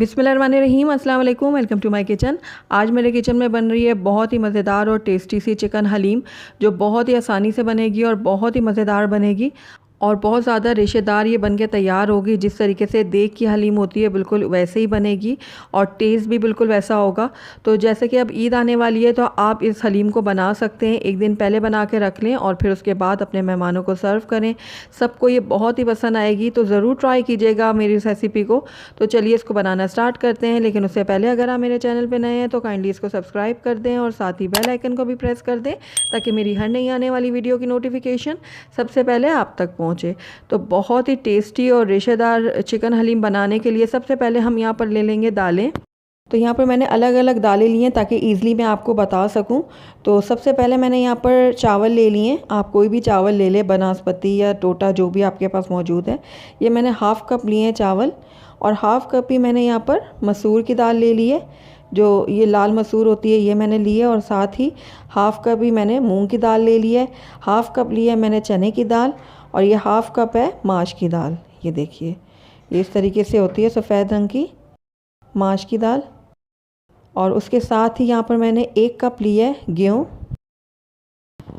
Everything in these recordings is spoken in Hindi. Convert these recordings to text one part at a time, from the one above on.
बिस्मिल्लाहिर्रहमानिर्रहीम, अस्सलाम वालेकुम। Welcome to my kitchen. आज मेरे किचन में बन रही है बहुत ही मज़ेदार और टेस्टी सी चिकन हलीम, जो बहुत ही आसानी से बनेगी और बहुत ही मज़ेदार बनेगी और बहुत ज़्यादा रेशेदार ये बन के तैयार होगी। जिस तरीके से देग की हलीम होती है बिल्कुल वैसे ही बनेगी और टेस्ट भी बिल्कुल वैसा होगा। तो जैसे कि अब ईद आने वाली है तो आप इस हलीम को बना सकते हैं, एक दिन पहले बना के रख लें और फिर उसके बाद अपने मेहमानों को सर्व करें। सबको ये बहुत ही पसंद आएगी, तो ज़रूर ट्राई कीजिएगा मेरी इस रेसिपी को। तो चलिए इसको बनाना स्टार्ट करते हैं, लेकिन उससे पहले अगर आप मेरे चैनल पर नए हैं तो काइंडली इसको सब्सक्राइब कर दें और साथ ही बेल आइकन को भी प्रेस कर दें ताकि मेरी हर नई आने वाली वीडियो की नोटिफिकेशन सबसे पहले आप तक पहुँचे। तो बहुत ही टेस्टी और रेशेदार चिकन हलीम बनाने के लिए सबसे पहले हम यहाँ पर ले लेंगे दालें। तो यहाँ पर मैंने अलग अलग दालें ली हैं ताकि ईज़िली मैं आपको बता सकूँ। तो सबसे पहले मैंने यहाँ पर चावल ले लिए हैं। आप कोई भी चावल ले लें, बनास्पति या टोटा जो भी आपके पास मौजूद है। ये मैंने हाफ़ कप लिए हैं चावल और हाफ़ कप ही मैंने यहाँ पर मसूर की दाल ले ली है, जो ये लाल मसूर होती है ये मैंने ली है। और साथ ही हाफ़ कप ही मैंने मूंग की दाल ले ली है, हाफ़ कप ली है मैंने चने की दाल और ये हाफ़ कप है माश की दाल। ये देखिए ये इस तरीके से होती है सफ़ेद रंग की माश की दाल। और उसके साथ ही यहाँ पर मैंने 1 कप लिया है गेहूँ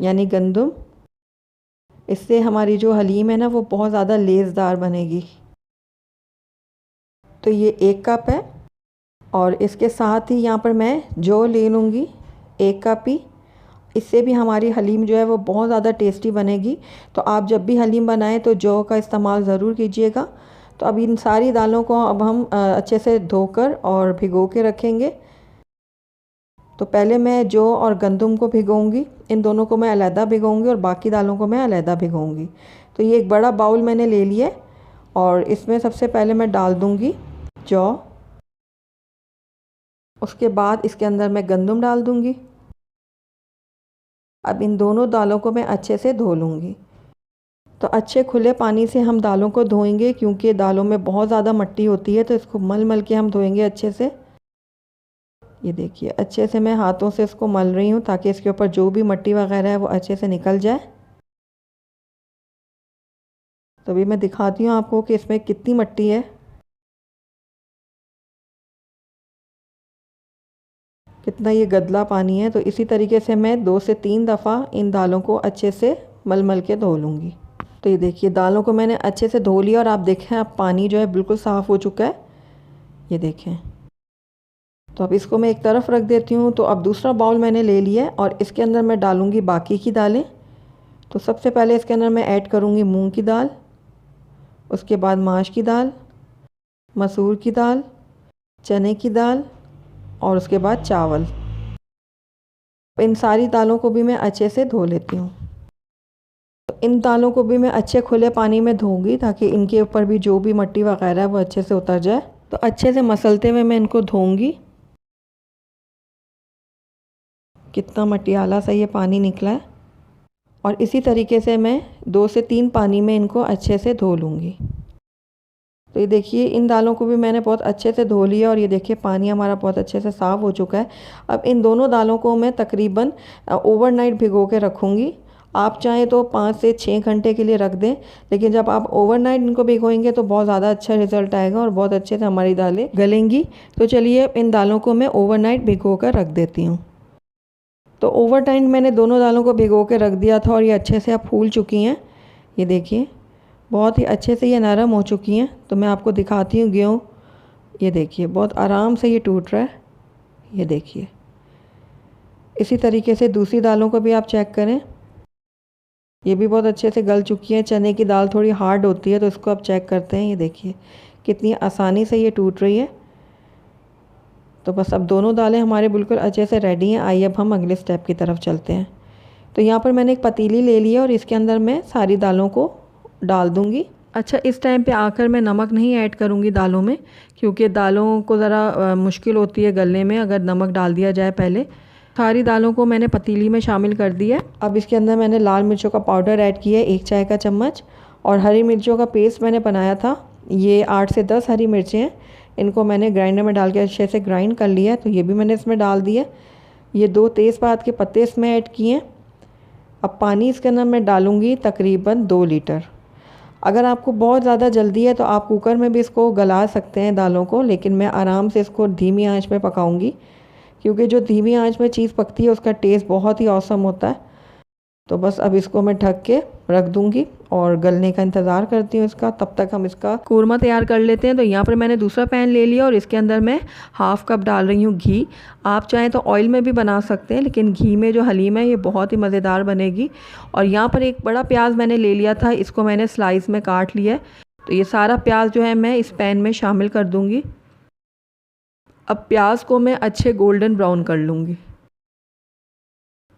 यानी गंदम। इससे हमारी जो हलीम है ना वो बहुत ज़्यादा लेज़दार बनेगी। तो ये 1 कप है और इसके साथ ही यहाँ पर मैं जौ ले लूँगी 1 कप ही। इससे भी हमारी हलीम जो है वो बहुत ज़्यादा टेस्टी बनेगी। तो आप जब भी हलीम बनाएं तो जौ का इस्तेमाल ज़रूर कीजिएगा। तो अब इन सारी दालों को अब हम अच्छे से धोकर और भिगो के रखेंगे। तो पहले मैं जौ और गंदम को भिगोऊंगी, इन दोनों को मैं अलहदा भिगोऊंगी और बाकी दालों को मैं अलहदा भिगोऊंगी। तो ये एक बड़ा बाउल मैंने ले लिया और इसमें सबसे पहले मैं डाल दूँगी जौ। उसके बाद इसके अंदर मैं गंदम डाल दूँगी। अब इन दोनों दालों को मैं अच्छे से धो लूँगी। तो अच्छे खुले पानी से हम दालों को धोएंगे क्योंकि दालों में बहुत ज़्यादा मिट्टी होती है, तो इसको मल मल के हम धोएंगे अच्छे से। ये देखिए अच्छे से मैं हाथों से इसको मल रही हूँ ताकि इसके ऊपर जो भी मिट्टी वगैरह है वो अच्छे से निकल जाए। तो अभी मैं दिखाती हूँ आपको कि इसमें कितनी मिट्टी है, कितना ये गदला पानी है। तो इसी तरीके से मैं 2 से 3 दफ़ा इन दालों को अच्छे से मल मल के धो लूँगी। तो ये देखिए दालों को मैंने अच्छे से धो लिया और आप देखें अब पानी जो है बिल्कुल साफ़ हो चुका है। ये देखें। तो अब इसको मैं एक तरफ रख देती हूँ। तो अब दूसरा बाउल मैंने ले लिया है और इसके अंदर मैं डालूँगी बाकी की दालें। तो सबसे पहले इसके अंदर मैं ऐड करूँगी मूंग की दाल, उसके बाद माश की दाल, मसूर की दाल, चने की दाल और उसके बाद चावल। इन सारी दालों को भी मैं अच्छे से धो लेती हूँ। तो इन दालों को भी मैं अच्छे खुले पानी में धोऊंगी ताकि इनके ऊपर भी जो भी मिट्टी वगैरह है वो अच्छे से उतर जाए। तो अच्छे से मसलते हुए मैं इनको धोऊंगी। कितना मटियाला सा ये पानी निकला है। और इसी तरीके से मैं 2 से 3 पानी में इनको अच्छे से धो लूँगी। तो ये देखिए इन दालों को भी मैंने बहुत अच्छे से धो लिया और ये देखिए पानी हमारा बहुत अच्छे से साफ़ हो चुका है। अब इन दोनों दालों को मैं तकरीबन ओवरनाइट भिगो के रखूँगी। आप चाहें तो 5 से 6 घंटे के लिए रख दें, लेकिन जब आप ओवरनाइट इनको भिगोएंगे तो बहुत ज़्यादा अच्छा रिज़ल्ट आएगा और बहुत अच्छे से हमारी दालें गलेंगी। तो चलिए इन दालों को मैं ओवरनाइट भिगो कर रख देती हूँ। तो ओवरनाइट मैंने दोनों दालों को भिगो के रख दिया था और ये अच्छे से अब फूल चुकी हैं। ये देखिए बहुत ही अच्छे से ये नरम हो चुकी हैं। तो मैं आपको दिखाती हूँ गेहूँ। ये देखिए बहुत आराम से ये टूट रहा है। ये देखिए इसी तरीके से दूसरी दालों को भी आप चेक करें, ये भी बहुत अच्छे से गल चुकी हैं। चने की दाल थोड़ी हार्ड होती है तो इसको आप चेक करते हैं। ये देखिए कितनी आसानी से ये टूट रही है। तो बस अब दोनों दालें हमारे बिल्कुल अच्छे से रेडी हैं। आइए अब हम अगले स्टेप की तरफ चलते हैं। तो यहाँ पर मैंने एक पतीली ले ली है और इसके अंदर मैं सारी दालों को डाल दूँगी। अच्छा, इस टाइम पे आकर मैं नमक नहीं ऐड करूँगी दालों में, क्योंकि दालों को ज़रा मुश्किल होती है गलने में अगर नमक डाल दिया जाए पहले। सारी दालों को मैंने पतीली में शामिल कर दिया है। अब इसके अंदर मैंने लाल मिर्चों का पाउडर ऐड किया है 1 चाय का चम्मच और हरी मिर्चों का पेस्ट मैंने बनाया था। ये 8 से 10 हरी मिर्चें हैं, इनको मैंने ग्राइंडर में डाल के अच्छे से ग्राइंड कर लिया है। तो ये भी मैंने इसमें डाल दिया। ये 2 तेज़पात के पत्ते इसमें ऐड किए हैं। अब पानी इसके अंदर मैं डालूँगी तकरीबन 2 लीटर। अगर आपको बहुत ज़्यादा जल्दी है तो आप कुकर में भी इसको गला सकते हैं दालों को, लेकिन मैं आराम से इसको धीमी आंच पे पकाऊंगी, क्योंकि जो धीमी आंच में चीज़ पकती है उसका टेस्ट बहुत ही औसम होता है। तो बस अब इसको मैं ढक के रख दूंगी और गलने का इंतज़ार करती हूँ इसका। तब तक हम इसका कोरमा तैयार कर लेते हैं। तो यहाँ पर मैंने दूसरा पैन ले लिया और इसके अंदर मैं हाफ़ कप डाल रही हूँ घी। आप चाहें तो ऑयल में भी बना सकते हैं, लेकिन घी में जो हलीम है ये बहुत ही मज़ेदार बनेगी। और यहाँ पर एक बड़ा प्याज मैंने ले लिया था, इसको मैंने स्लाइस में काट लिया है। तो ये सारा प्याज जो है मैं इस पैन में शामिल कर दूँगी। अब प्याज को मैं अच्छे गोल्डन ब्राउन कर लूँगी।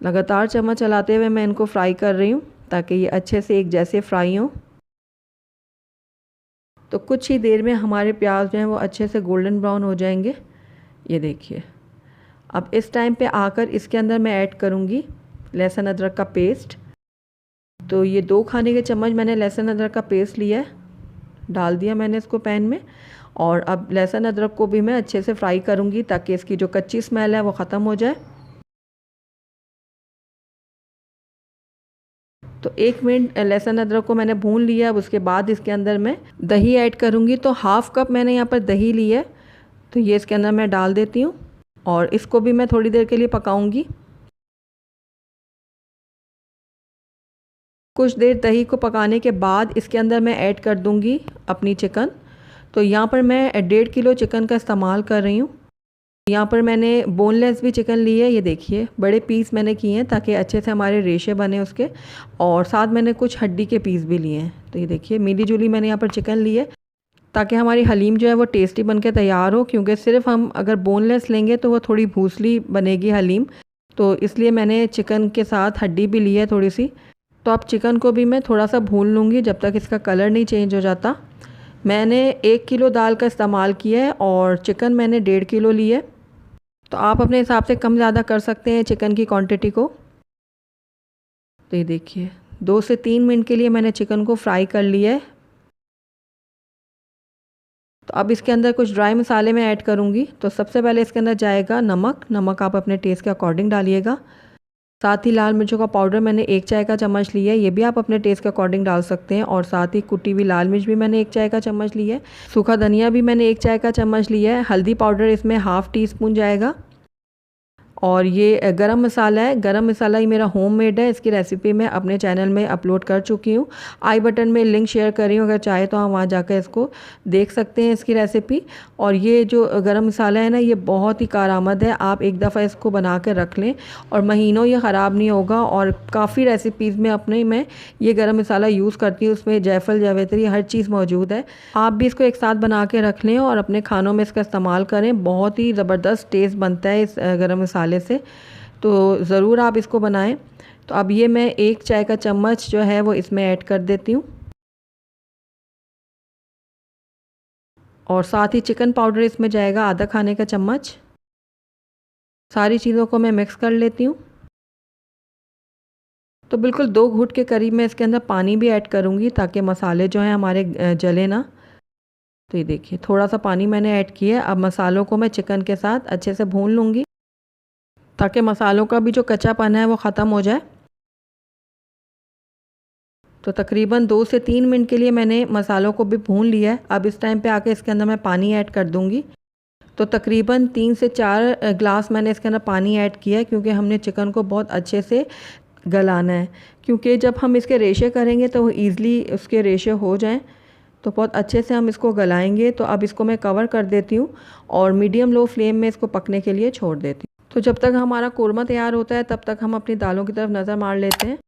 लगातार चम्मच चलाते हुए मैं इनको फ्राई कर रही हूँ ताकि ये अच्छे से एक जैसे फ्राई हों। तो कुछ ही देर में हमारे प्याज जो हैं वो अच्छे से गोल्डन ब्राउन हो जाएंगे। ये देखिए, अब इस टाइम पे आकर इसके अंदर मैं ऐड करूँगी लहसुन अदरक का पेस्ट। तो ये 2 खाने के चम्मच मैंने लहसुन अदरक का पेस्ट लिया है, डाल दिया मैंने इसको पैन में। और अब लहसुन अदरक को भी मैं अच्छे से फ्राई करूँगी ताकि इसकी जो कच्ची स्मेल है वो ख़त्म हो जाए। तो 1 मिनट लहसुन अदरक को मैंने भून लिया। अब उसके बाद इसके अंदर मैं दही ऐड करूँगी। तो हाफ़ कप मैंने यहाँ पर दही ली है, तो ये इसके अंदर मैं डाल देती हूँ और इसको भी मैं थोड़ी देर के लिए पकाऊंगी। कुछ देर दही को पकाने के बाद इसके अंदर मैं ऐड कर दूँगी अपनी चिकन। तो यहाँ पर मैं 1.5 किलो चिकन का इस्तेमाल कर रही हूँ। यहाँ पर मैंने बोनलेस भी चिकन ली है। ये देखिए, बड़े पीस मैंने किए हैं ताकि अच्छे से हमारे रेशे बने उसके। और साथ मैंने कुछ हड्डी के पीस भी लिए हैं। तो ये देखिए, मिली जुली मैंने यहाँ पर चिकन ली है ताकि हमारी हलीम जो है वो टेस्टी बन के तैयार हो। क्योंकि सिर्फ हम अगर बोनलेस लेंगे तो वो थोड़ी भूसली बनेगी हलीम, तो इसलिए मैंने चिकन के साथ हड्डी भी ली है थोड़ी सी। तो अब चिकन को भी मैं थोड़ा सा भून लूँगी जब तक इसका कलर नहीं चेंज हो जाता। मैंने 1 किलो दाल का इस्तेमाल किया है और चिकन मैंने 1.5 किलो ली है। तो आप अपने हिसाब से कम ज़्यादा कर सकते हैं चिकन की क्वांटिटी को। तो ये देखिए, 2 से 3 मिनट के लिए मैंने चिकन को फ्राई कर लिया है। तो अब इसके अंदर कुछ ड्राई मसाले मैं ऐड करूँगी। तो सबसे पहले इसके अंदर जाएगा नमक। नमक आप अपने टेस्ट के अकॉर्डिंग डालिएगा। साथ ही लाल मिर्चों का पाउडर मैंने 1 चाय का चम्मच लिया है, ये भी आप अपने टेस्ट के अकॉर्डिंग डाल सकते हैं। और साथ ही कुटी हुई लाल मिर्च भी मैंने 1 चाय का चम्मच लिया है। सूखा धनिया भी मैंने 1 चाय का चम्मच लिया है। हल्दी पाउडर इसमें ½ टीस्पून जाएगा। और ये गरम मसाला है। गरम मसाला ही मेरा होममेड है। इसकी रेसिपी मैं अपने चैनल में अपलोड कर चुकी हूँ। आई बटन में लिंक शेयर कर रही हूँ, अगर चाहे तो आप वहाँ जाकर इसको देख सकते हैं इसकी रेसिपी। और ये जो गरम मसाला है ना, ये बहुत ही कारआमद है। आप एक दफ़ा इसको बना कर रख लें और महीनों ये ख़राब नहीं होगा। और काफ़ी रेसिपीज़ में अपने मैं ये गरम मसाला यूज़ करती हूँ। उसमें जायफल, जावित्री, हर चीज़ मौजूद है। आप भी इसको एक साथ बना के रख लें और अपने खानों में इसका इस्तेमाल करें। बहुत ही ज़बरदस्त टेस्ट बनता है इस गरम मसाले से। तो ज़रूर आप इसको बनाएं। तो अब ये मैं 1 चाय का चम्मच जो है वो इसमें ऐड कर देती हूँ। और साथ ही चिकन पाउडर इसमें जाएगा ½ खाने का चम्मच। सारी चीज़ों को मैं मिक्स कर लेती हूँ। तो बिल्कुल 2 घूंट के करीब मैं इसके अंदर पानी भी ऐड करूँगी ताकि मसाले जो हैं हमारे जले ना। तो ये देखिए, थोड़ा सा पानी मैंने ऐड किया है। अब मसालों को मैं चिकन के साथ अच्छे से भून लूँगी ताकि मसालों का भी जो कच्चापन है वो ख़त्म हो जाए। तो तकरीबन 2 से 3 मिनट के लिए मैंने मसालों को भी भून लिया है। अब इस टाइम पे आके इसके अंदर मैं पानी ऐड कर दूँगी। तो तकरीबन 3 से 4 ग्लास मैंने इसके अंदर पानी ऐड किया है, क्योंकि हमने चिकन को बहुत अच्छे से गलाना है। क्योंकि जब हम इसके रेशे करेंगे तो वो ईज़िली उसके रेशे हो जाएँ, तो बहुत अच्छे से हम इसको गलाएंगे। तो अब इसको मैं कवर कर देती हूँ और मीडियम लो फ्लेम में इसको पकने के लिए छोड़ देती हूँ। तो जब तक हमारा कोरमा तैयार होता है तब तक हम अपनी दालों की तरफ नज़र मार लेते हैं।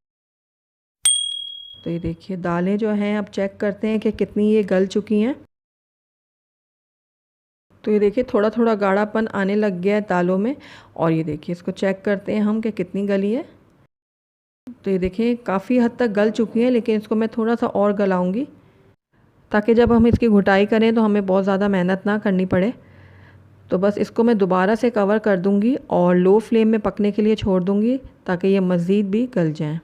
तो ये देखिए, दालें जो हैं, अब चेक करते हैं कि कितनी ये गल चुकी हैं। तो ये देखिए, थोड़ा थोड़ा गाढ़ापन आने लग गया है दालों में। और ये देखिए, इसको चेक करते हैं हम कि कितनी गली है। तो ये देखिए, काफ़ी हद तक गल चुकी है, लेकिन इसको मैं थोड़ा सा और गलाऊंगी ताकि जब हम इसकी घुटाई करें तो हमें बहुत ज़्यादा मेहनत ना करनी पड़े। तो बस इसको मैं दोबारा से कवर कर दूंगी और लो फ्लेम में पकने के लिए छोड़ दूंगी ताकि ये मज़ीद भी गल जाएं।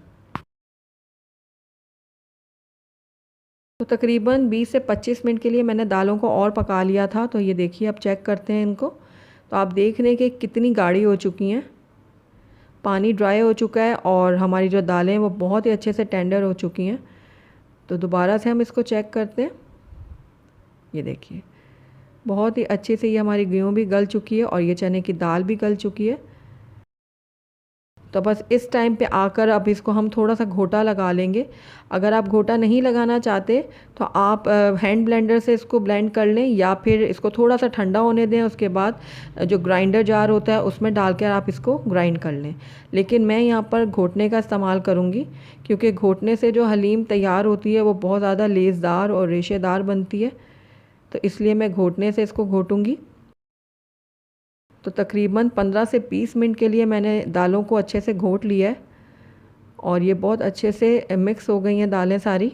तो तकरीबन 20 से 25 मिनट के लिए मैंने दालों को और पका लिया था। तो ये देखिए, अब चेक करते हैं इनको। तो आप देख रहे हैं कि कितनी गाढ़ी हो चुकी हैं, पानी ड्राई हो चुका है और हमारी जो दालें हैं वो बहुत ही अच्छे से टेंडर हो चुकी हैं। तो दोबारा से हम इसको चेक करते हैं। ये देखिए बहुत ही अच्छे से ये हमारी गेहूँ भी गल चुकी है और ये चने की दाल भी गल चुकी है। तो बस इस टाइम पे आकर अब इसको हम थोड़ा सा घोटा लगा लेंगे। अगर आप घोटा नहीं लगाना चाहते तो आप हैंड ब्लेंडर से इसको ब्लेंड कर लें, या फिर इसको थोड़ा सा ठंडा होने दें, उसके बाद जो ग्राइंडर जार होता है उसमें डालकर आप इसको ग्राइंड कर लें। लेकिन मैं यहाँ पर घोटने का इस्तेमाल करूँगी, क्योंकि घोटने से जो हलीम तैयार होती है वो बहुत ज़्यादा लेसदार और रेशेदार बनती है, तो इसलिए मैं घोटने से इसको घोटूँगी। तो तकरीबन 15 से 20 मिनट के लिए मैंने दालों को अच्छे से घोट लिया है और ये बहुत अच्छे से मिक्स हो गई हैं दालें सारी।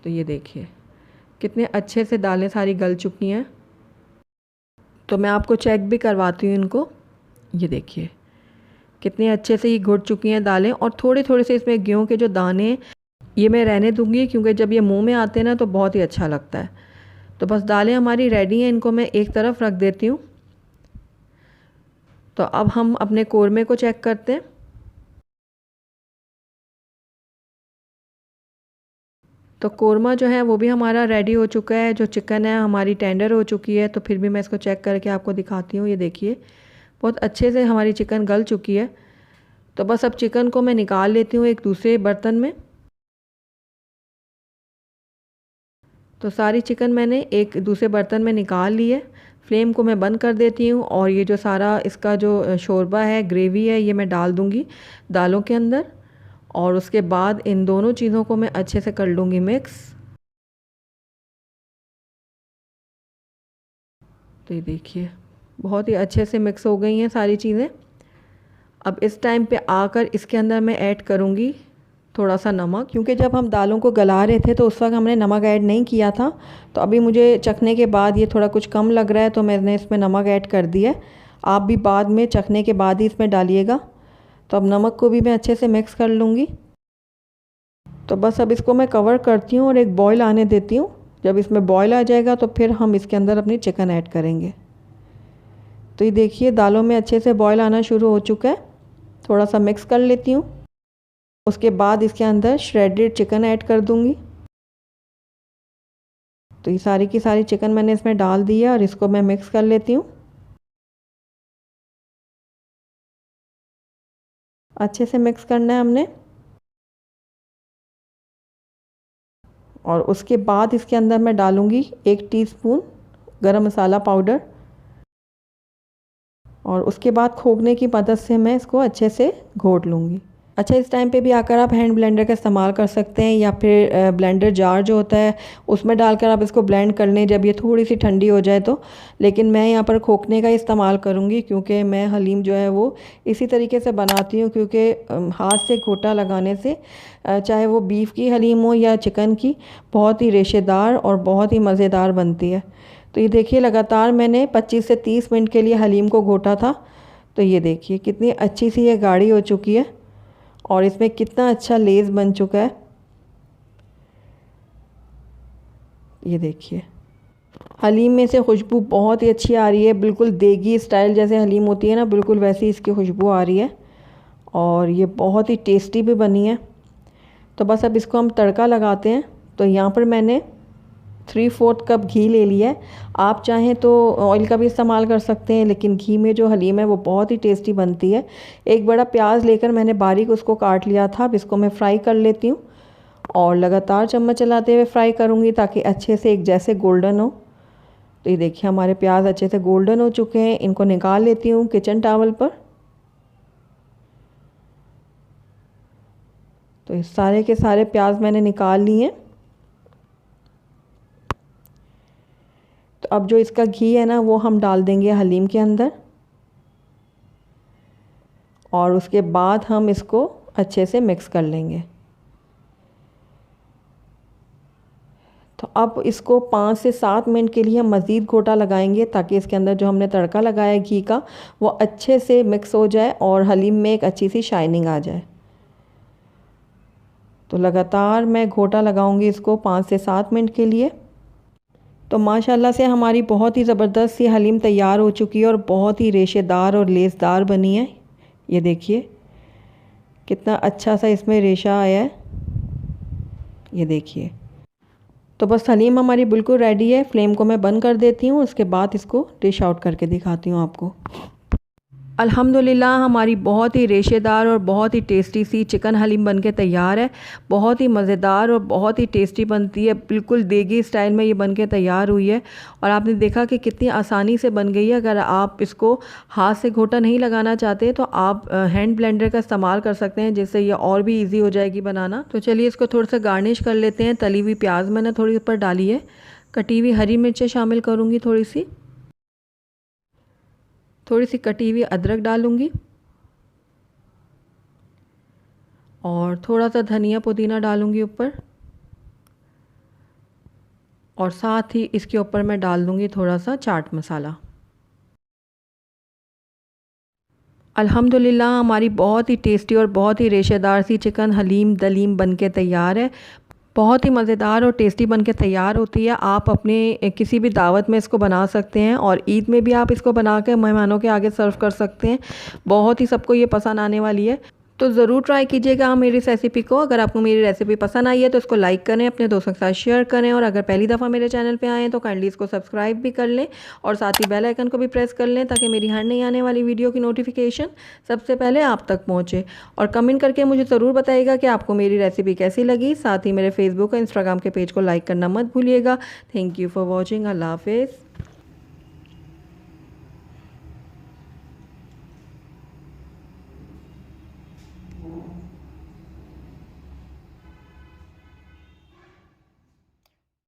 तो ये देखिए कितने अच्छे से दालें सारी गल चुकी हैं। तो मैं आपको चेक भी करवाती हूँ इनको। ये देखिए कितने अच्छे से ये घुट चुकी हैं दालें, और थोड़े थोड़े से इसमें गेहूँ के जो दाने ये मैं रहने दूँगी, क्योंकि जब ये मुंह में आते हैं ना तो बहुत ही अच्छा लगता है। तो बस दालें हमारी रेडी हैं, इनको मैं एक तरफ रख देती हूँ। तो अब हम अपने कोरमे को चेक करते हैं। तो कोरमा जो है वो भी हमारा रेडी हो चुका है। जो चिकन है हमारी टेंडर हो चुकी है। तो फिर भी मैं इसको चेक करके आपको दिखाती हूँ। ये देखिए बहुत अच्छे से हमारी चिकन गल चुकी है। तो बस अब चिकन को मैं निकाल लेती हूँ एक दूसरे बर्तन में। तो सारी चिकन मैंने एक दूसरे बर्तन में निकाल ली है। फ्लेम को मैं बंद कर देती हूँ और ये जो सारा इसका जो शोरबा है, ग्रेवी है, ये मैं डाल दूँगी दालों के अंदर, और उसके बाद इन दोनों चीज़ों को मैं अच्छे से कर लूँगी मिक्स। तो ये देखिए बहुत ही अच्छे से मिक्स हो गई हैं सारी चीज़ें। अब इस टाइम पे आकर इसके अंदर मैं ऐड करूँगी थोड़ा सा नमक, क्योंकि जब हम दालों को गला रहे थे तो उस वक्त हमने नमक ऐड नहीं किया था। तो अभी मुझे चखने के बाद ये थोड़ा कुछ कम लग रहा है, तो मैंने इसमें नमक ऐड कर दिया है। आप भी बाद में चखने के बाद ही इसमें डालिएगा। तो अब नमक को भी मैं अच्छे से मिक्स कर लूँगी। तो बस अब इसको मैं कवर करती हूँ और एक बॉयल आने देती हूँ। जब इसमें बॉयल आ जाएगा तो फिर हम इसके अंदर अपनी चिकन ऐड करेंगे। तो ये देखिए दालों में अच्छे से बॉयल आना शुरू हो चुका है। थोड़ा सा मिक्स कर लेती हूँ। उसके बाद इसके अंदर श्रेडेड चिकन ऐड कर दूँगी। तो ये सारी की सारी चिकन मैंने इसमें डाल दी है और इसको मैं मिक्स कर लेती हूँ। अच्छे से मिक्स करना है हमने। और उसके बाद इसके अंदर मैं डालूँगी 1 टीस्पून गरम मसाला पाउडर, और उसके बाद खोगने की मदद से मैं इसको अच्छे से घोट लूँगी। अच्छा, इस टाइम पे भी आकर आप हैंड ब्लेंडर का इस्तेमाल कर सकते हैं, या फिर ब्लेंडर जार जो होता है उसमें डालकर आप इसको ब्लेंड कर लें जब ये थोड़ी सी ठंडी हो जाए तो। लेकिन मैं यहाँ पर खोखने का इस्तेमाल करूँगी, क्योंकि मैं हलीम जो है वो इसी तरीके से बनाती हूँ, क्योंकि हाथ से घोटा लगाने से चाहे वो बीफ की हलीम हो या चिकन की, बहुत ही रेशेदार और बहुत ही मज़ेदार बनती है। तो ये देखिए लगातार मैंने 25 से 30 मिनट के लिए हलीम को घोटा था। तो ये देखिए कितनी अच्छी सी ये गाढ़ी हो चुकी है और इसमें कितना अच्छा लेस बन चुका है। ये देखिए हलीम में से खुशबू बहुत ही अच्छी आ रही है, बिल्कुल देगी स्टाइल जैसे हलीम होती है ना, बिल्कुल वैसी इसकी खुशबू आ रही है, और ये बहुत ही टेस्टी भी बनी है। तो बस अब इसको हम तड़का लगाते हैं। तो यहाँ पर मैंने 3/4 कप घी ले लिया है। आप चाहें तो ऑयल का भी इस्तेमाल कर सकते हैं, लेकिन घी में जो हलीम है वो बहुत ही टेस्टी बनती है। एक बड़ा प्याज लेकर मैंने बारीक उसको काट लिया था। अब इसको मैं फ्राई कर लेती हूँ और लगातार चम्मच चलाते हुए फ्राई करूँगी ताकि अच्छे से एक जैसे गोल्डन हो। तो ये देखिए हमारे प्याज अच्छे से गोल्डन हो चुके हैं। इनको निकाल लेती हूँ किचन टॉवल पर। तो इस सारे के सारे प्याज मैंने निकाल लिए हैं। तो अब जो इसका घी है ना वो हम डाल देंगे हलीम के अंदर, और उसके बाद हम इसको अच्छे से मिक्स कर लेंगे। तो अब इसको 5 से 7 मिनट के लिए हम मज़ीद घोटा लगाएंगे, ताकि इसके अंदर जो हमने तड़का लगाया है घी का वो अच्छे से मिक्स हो जाए और हलीम में एक अच्छी सी शाइनिंग आ जाए। तो लगातार मैं घोटा लगाऊंगी इसको 5 से 7 मिनट के लिए। तो माशाल्लाह से हमारी बहुत ही ज़बरदस्त सी हलीम तैयार हो चुकी है और बहुत ही रेशेदार और लेसदार बनी है। ये देखिए कितना अच्छा सा इसमें रेशा आया है। ये देखिए। तो बस हलीम हमारी बिल्कुल रेडी है। फ्लेम को मैं बंद कर देती हूँ, उसके बाद इसको डिश आउट करके दिखाती हूँ आपको। अल्हम्दुलिल्लाह हमारी बहुत ही रेशेदार और बहुत ही टेस्टी सी चिकन हलीम बनके तैयार है। बहुत ही मज़ेदार और बहुत ही टेस्टी बनती है, बिल्कुल देगी स्टाइल में ये बनके तैयार हुई है। और आपने देखा कि कितनी आसानी से बन गई है। अगर आप इसको हाथ से घोटा नहीं लगाना चाहते तो आप हैंड ब्लेंडर का इस्तेमाल कर सकते हैं, जिससे ये और भी ईजी हो जाएगी बनाना। तो चलिए इसको थोड़ा सा गार्निश कर लेते हैं। तली हुई प्याज मैंने थोड़ी ऊपर डाली है, कटी हुई हरी मिर्चें शामिल करूँगी, थोड़ी सी कटी हुई अदरक डालूंगी और थोड़ा सा धनिया पुदीना डालूंगी ऊपर। और साथ ही इसके ऊपर मैं डाल दूंगी थोड़ा सा चाट मसाला। अल्हम्दुलिल्लाह हमारी बहुत ही टेस्टी और बहुत ही रेशेदार सी चिकन हलीम दलीम बनके तैयार है। बहुत ही मज़ेदार और टेस्टी बनके तैयार होती है। आप अपने किसी भी दावत में इसको बना सकते हैं और ईद में भी आप इसको बना के मेहमानों के आगे सर्व कर सकते हैं। बहुत ही सबको ये पसंद आने वाली है। तो ज़रूर ट्राई कीजिएगा मेरी इस रेसिपी को। अगर आपको मेरी रेसिपी पसंद आई है तो इसको लाइक करें, अपने दोस्तों के साथ शेयर करें, और अगर पहली दफ़ा मेरे चैनल पे आए हैं तो काइंडली इसको सब्सक्राइब भी कर लें और साथ ही बेल आइकन को भी प्रेस कर लें, ताकि मेरी हर नई आने वाली वीडियो की नोटिफिकेशन सबसे पहले आप तक पहुँचे। और कमेंट करके मुझे ज़रूर बताइएगा कि आपको मेरी रेसिपी कैसी लगी। साथ ही मेरे फेसबुक और इंस्टाग्राम के पेज को लाइक करना मत भूलिएगा। Thank you for watching. अल्लाह हाफिज़।